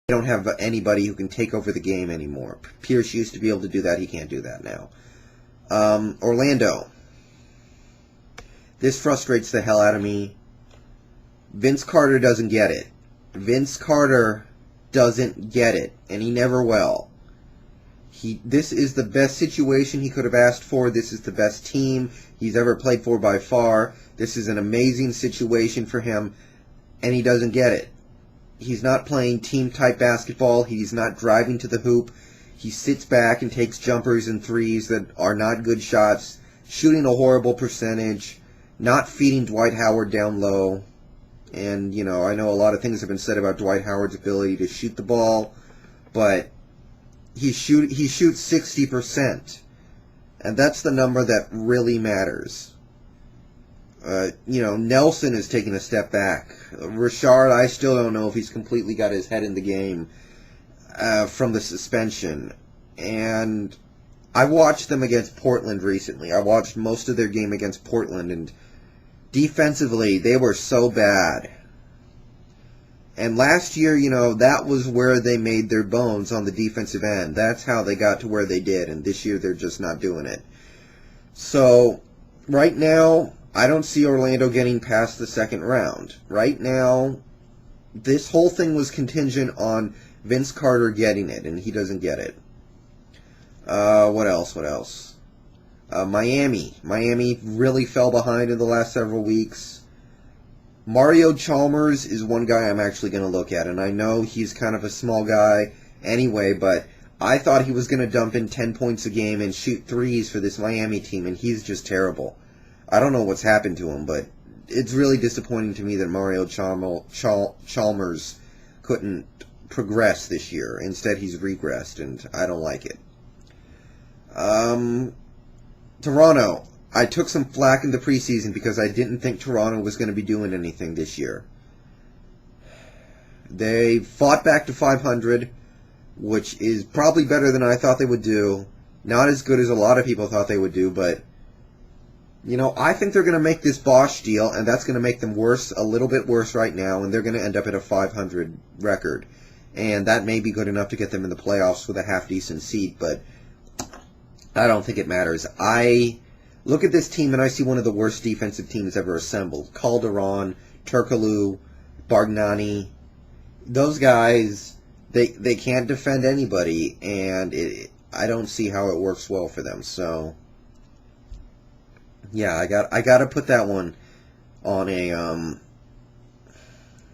They don't have anybody who can take over the game anymore. Pierce used to be able to do that. He can't do that now. Orlando. This frustrates the hell out of me. Vince Carter doesn't get it. Vince Carter doesn't get it, and he never will. This is the best situation he could have asked for. This is the best team he's ever played for by far. This is an amazing situation for him, and he doesn't get it. He's not playing team-type basketball. He's not driving to the hoop. He sits back and takes jumpers and threes that are not good shots, shooting a horrible percentage, not feeding Dwight Howard down low. And, you know, I know a lot of things have been said about Dwight Howard's ability to shoot the ball, but he shoots 60%. And that's the number that really matters. You know, Nelson is taking a step back. Richard, I still don't know if he's completely got his head in the game from the suspension. And I watched them against Portland recently. I watched most of their game against Portland, and defensively, they were so bad. And last year, you know, that was where they made their bones on the defensive end. That's how they got to where they did, and this year they're just not doing it. So, right now, I don't see Orlando getting past the second round. Right now, this whole thing was contingent on Vince Carter getting it, and he doesn't get it. What else? Miami. Miami really fell behind in the last several weeks. Mario Chalmers is one guy I'm actually going to look at, and I know he's kind of a small guy anyway, but I thought he was going to dump in 10 points a game and shoot threes for this Miami team, and he's just terrible. I don't know what's happened to him, but it's really disappointing to me that Mario Chalmers couldn't progress this year. Instead, he's regressed, and I don't like it. Toronto. I took some flack in the preseason because I didn't think Toronto was going to be doing anything this year. They fought back to 500, which is probably better than I thought they would do. Not as good as a lot of people thought they would do, but you know, I think they're going to make this Bosch deal, and that's going to make them worse, a little bit worse right now, and they're going to end up at a 500 record. And that may be good enough to get them in the playoffs with a half-decent seed, but I don't think it matters. I look at this team, and I see one of the worst defensive teams ever assembled. Calderon, Turkoglu, Bargnani. Those guys, they can't defend anybody, and I don't see how it works well for them, so yeah, I got to put that one on a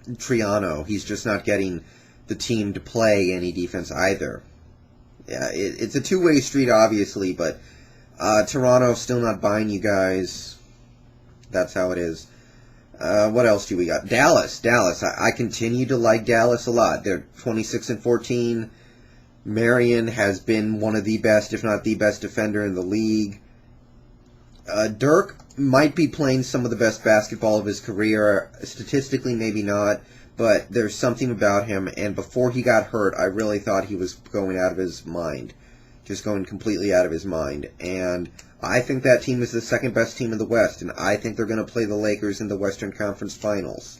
Triano. He's just not getting the team to play any defense either. Yeah, it's a two-way street, obviously, but Toronto's still not buying you guys. That's how it is. What else do we got? Dallas. I continue to like Dallas a lot. They're 26-14. Marion has been one of the best, if not the best, defender in the league. Dirk might be playing some of the best basketball of his career. Statistically, maybe not, but there's something about him, and before he got hurt, I really thought he was going out of his mind. Just going completely out of his mind. And I think that team is the second best team in the West, and I think they're going to play the Lakers in the Western Conference Finals.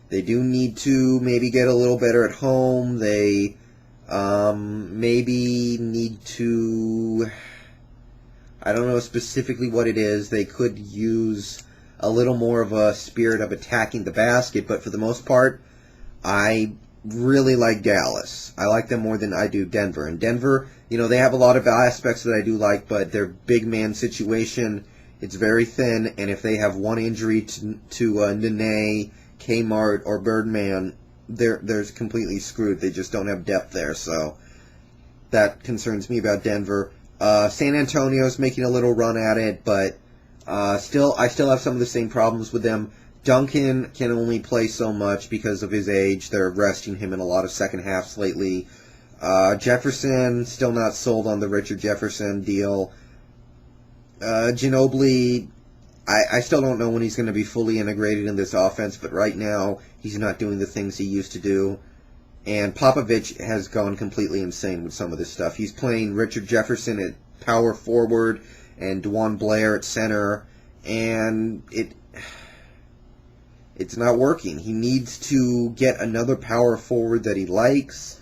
They do need to maybe get a little better at home. They maybe need to, I don't know specifically what it is. They could use a little more of a spirit of attacking the basket, but for the most part, I really like Dallas. I like them more than I do Denver. And Denver, you know, they have a lot of aspects that I do like, but their big man situation, it's very thin, and if they have one injury to Nene, Kmart, or Birdman, they're completely screwed. They just don't have depth there, so that concerns me about Denver. San Antonio's making a little run at it, but I still have some of the same problems with them. Duncan can only play so much because of his age. They're resting him in a lot of second halves lately. Jefferson, still not sold on the Richard Jefferson deal. Ginobili, I still don't know when he's going to be fully integrated in this offense, but right now he's not doing the things he used to do. And Popovich has gone completely insane with some of this stuff. He's playing Richard Jefferson at power forward and DeJuan Blair at center, and it's not working. He needs to get another power forward that he likes.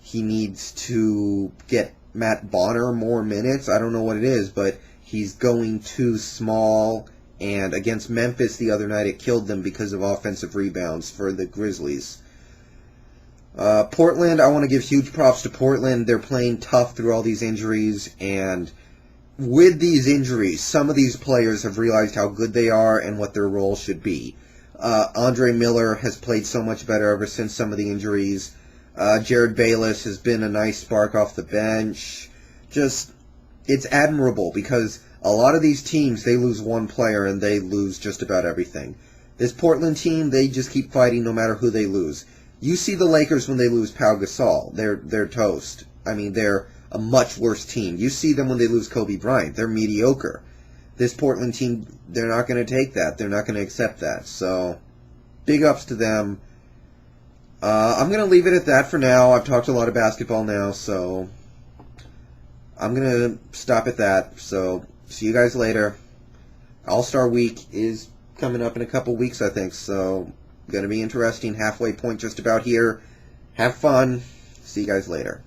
he needs to get Matt Bonner more minutes. I don't know what it is, but he's going too small. And against Memphis the other night, it killed them because of offensive rebounds for the Grizzlies. Portland, I want to give huge props to Portland. They're playing tough through all these injuries, and with these injuries, some of these players have realized how good they are and what their role should be. Andre Miller has played so much better ever since some of the injuries. Jared Bayless has been a nice spark off the bench. It's admirable because a lot of these teams, they lose one player and they lose just about everything. This Portland team, they just keep fighting no matter who they lose. You see the Lakers when they lose Pau Gasol. They're toast. I mean, they're a much worse team. You see them when they lose Kobe Bryant. They're mediocre. This Portland team, they're not going to take that. They're not going to accept that. So, big ups to them. I'm going to leave it at that for now. I've talked a lot of basketball now, so I'm going to stop at that. So, see you guys later. All-Star Week is coming up in a couple weeks, I think, so going to be interesting. Halfway point just about here. Have fun. See you guys later.